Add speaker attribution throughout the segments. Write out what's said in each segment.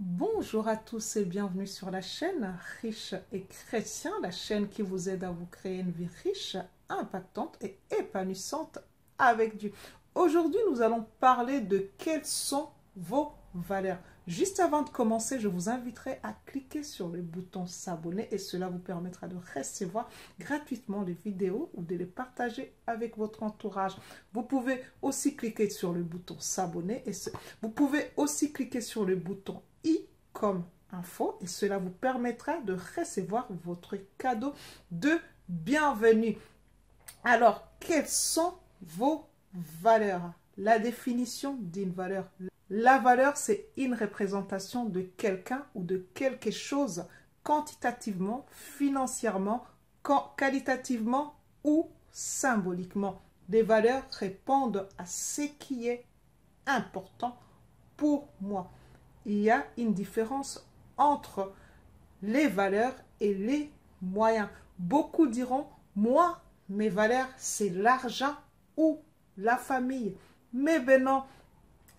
Speaker 1: Bonjour à tous et bienvenue sur la chaîne Riche et Chrétien, la chaîne qui vous aide à vous créer une vie riche, impactante et épanouissante avec Dieu. Aujourd'hui, nous allons parler de quelles sont vos valeurs. Juste avant de commencer, je vous inviterai à cliquer sur le bouton s'abonner et cela vous permettra de recevoir gratuitement les vidéos ou de les partager avec votre entourage. Vous pouvez aussi cliquer sur le bouton s'abonner et vous pouvez aussi cliquer sur le bouton i comme info et cela vous permettra de recevoir votre cadeau de bienvenue. Alors, quelles sont vos valeurs? La définition d'une valeur. La valeur, c'est une représentation de quelqu'un ou de quelque chose quantitativement, financièrement, qualitativement ou symboliquement. Des valeurs répondent à ce qui est important pour moi. Il y a une différence entre les valeurs et les moyens. Beaucoup diront, moi, mes valeurs, c'est l'argent ou la famille. Mais ben non,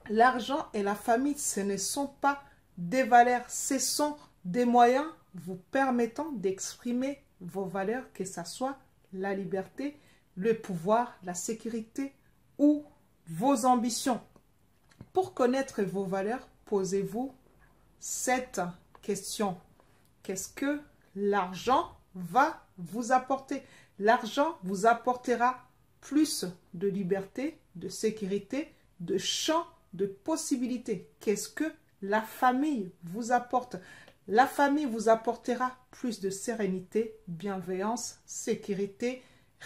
Speaker 1: l'argent et la famille, ce ne sont pas des valeurs, ce sont des moyens vous permettant d'exprimer vos valeurs, que ce soit la liberté, le pouvoir, la sécurité ou vos ambitions. Pour connaître vos valeurs, posez-vous cette question. Qu'est-ce que l'argent va vous apporter? L'argent vous apportera plus de liberté, de sécurité, de champ, de possibilités. Qu'est-ce que la famille vous apporte? La famille vous apportera plus de sérénité, bienveillance, sécurité,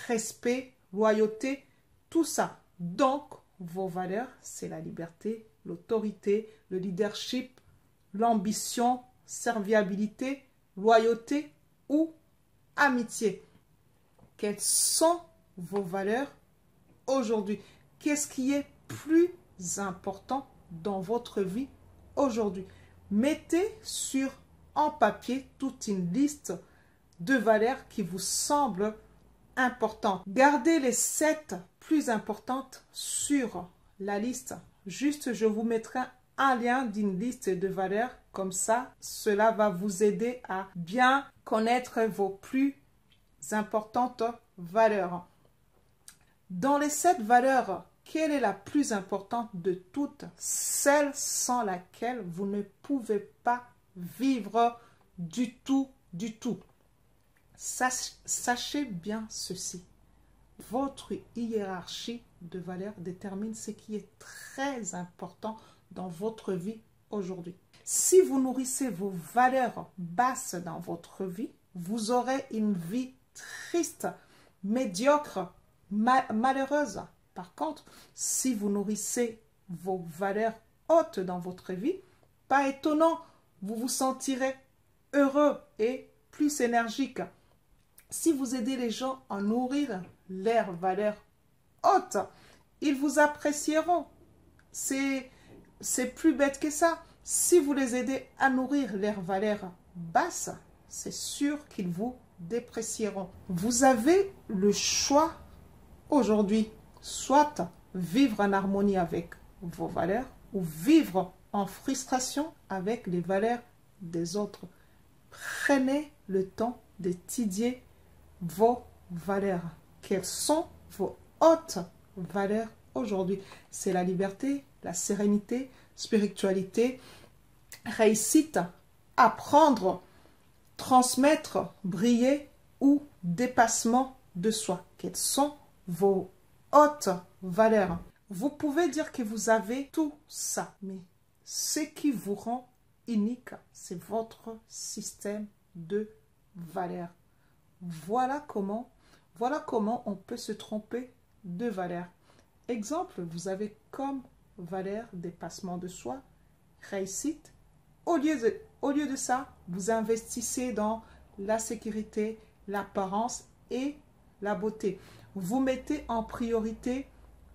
Speaker 1: respect, loyauté, tout ça. Donc, vos valeurs, c'est la liberté, l'autorité, le leadership, l'ambition, serviabilité, loyauté ou amitié. Quelles sont vos valeurs aujourd'hui? Qu'est-ce qui est plus important dans votre vie aujourd'hui? Mettez en papier toute une liste de valeurs qui vous semblent importantes. Gardez les 7 plus importantes sur la liste. Juste, je vous mettrai un lien d'une liste de valeurs. Comme ça, cela va vous aider à bien connaître vos plus importantes valeurs. Dans les 7 valeurs, quelle est la plus importante de toutes? Celle sans laquelle vous ne pouvez pas vivre du tout, du tout. Sachez bien ceci. Votre hiérarchie de valeurs détermine ce qui est très important dans votre vie aujourd'hui. Si vous nourrissez vos valeurs basses dans votre vie, vous aurez une vie triste, médiocre, malheureuse. Par contre, si vous nourrissez vos valeurs hautes dans votre vie, pas étonnant, vous vous sentirez heureux et plus énergique. Si vous aidez les gens à nourrir leurs valeurs hautes, ils vous apprécieront. C'est plus bête que ça. Si vous les aidez à nourrir leurs valeurs basses, c'est sûr qu'ils vous déprécieront. Vous avez le choix aujourd'hui, soit vivre en harmonie avec vos valeurs ou vivre en frustration avec les valeurs des autres. Prenez le temps d'étudier vos valeurs. Quelles sont vos hautes valeurs aujourd'hui? C'est la liberté, la sérénité, spiritualité, réussite, apprendre, transmettre, briller ou dépassement de soi. Quelles sont vos hautes valeurs? Vous pouvez dire que vous avez tout ça, mais ce qui vous rend unique, c'est votre système de valeurs. Voilà comment on peut se tromper de valeurs. Exemple, vous avez comme valeur dépassement de soi, réussite. Au lieu de ça, vous investissez dans la sécurité, l'apparence et la beauté. Vous mettez en priorité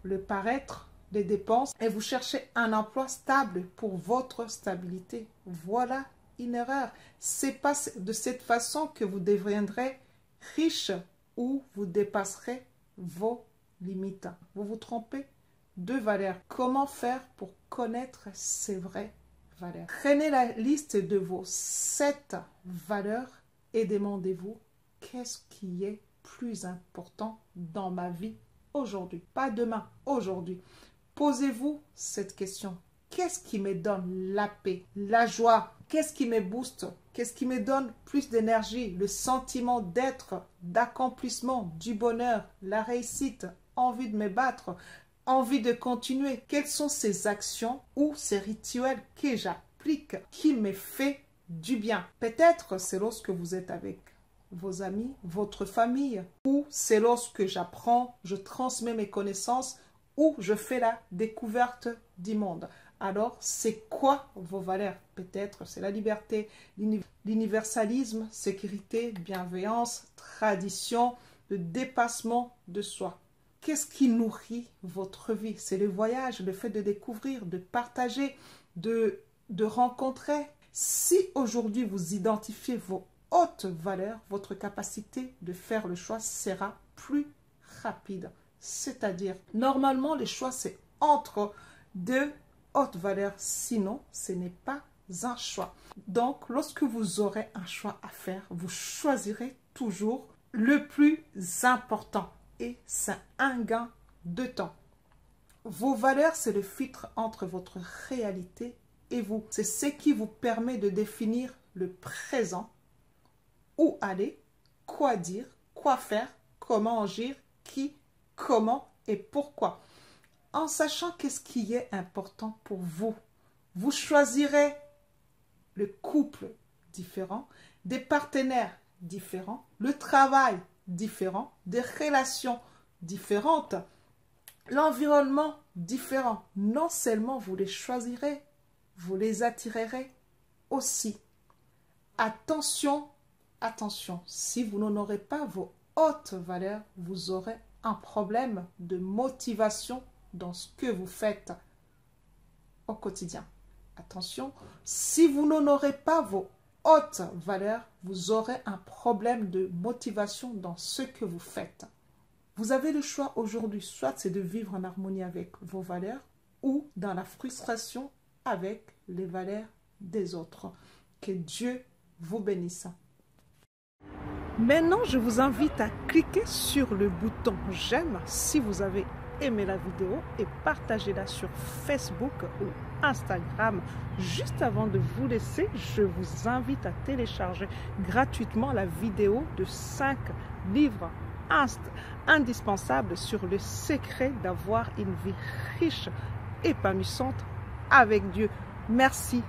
Speaker 1: le paraître, les dépenses et vous cherchez un emploi stable pour votre stabilité. Voilà une erreur. C'est pas de cette façon que vous deviendrez riche ou vous dépasserez vos limites. Vous vous trompez de valeurs. Comment faire pour connaître ces vraies valeurs. Prenez la liste de vos 7 valeurs et demandez-vous qu'est-ce qui est plus important dans ma vie aujourd'hui, pas demain, aujourd'hui. Posez-vous cette question. Qu'est-ce qui me donne la paix, la joie? Qu'est-ce qui me booste? Qu'est-ce qui me donne plus d'énergie? Le sentiment d'être, d'accomplissement, du bonheur, la réussite, envie de me battre, envie de continuer. Quelles sont ces actions ou ces rituels que j'applique qui me fait du bien? Peut-être c'est lorsque vous êtes avec vos amis, votre famille, ou c'est lorsque j'apprends, je transmets mes connaissances, ou je fais la découverte du monde. Alors, c'est quoi vos valeurs? Peut-être c'est la liberté, l'universalisme, sécurité, bienveillance, tradition, le dépassement de soi. Qu'est-ce qui nourrit votre vie? C'est le voyage, le fait de découvrir, de partager, de rencontrer. Si aujourd'hui vous identifiez vos hautes valeurs, votre capacité de faire le choix sera plus rapide. C'est-à-dire, normalement, les choix, c'est entre deux hautes valeurs. Sinon, ce n'est pas un choix. Donc, lorsque vous aurez un choix à faire, vous choisirez toujours le plus important. Et c'est un gain de temps. Vos valeurs, c'est le filtre entre votre réalité et vous. C'est ce qui vous permet de définir le présent. Où aller, quoi dire, quoi faire, comment agir, qui, comment et pourquoi. En sachant qu'est-ce qui est important pour vous, vous choisirez le couple différent, des partenaires différents, le travail différent, des relations différentes, l'environnement différent. Non seulement vous les choisirez, vous les attirerez aussi. Attention, attention, si vous n'honorez pas vos hautes valeurs, vous aurez un problème de motivation dans ce que vous faites au quotidien. Attention, si vous n'honorez pas vos hautes valeurs, vous aurez un problème de motivation dans ce que vous faites. Vous avez le choix aujourd'hui, soit c'est de vivre en harmonie avec vos valeurs ou dans la frustration avec les valeurs des autres. Que Dieu vous bénisse. Maintenant, je vous invite à cliquer sur le bouton j'aime si vous avez aimé la vidéo et partagez-la sur Facebook ou Instagram. Juste avant de vous laisser, je vous invite à télécharger gratuitement la vidéo de 5 livres indispensables sur le secret d'avoir une vie riche, épanouissante avec Dieu. Merci.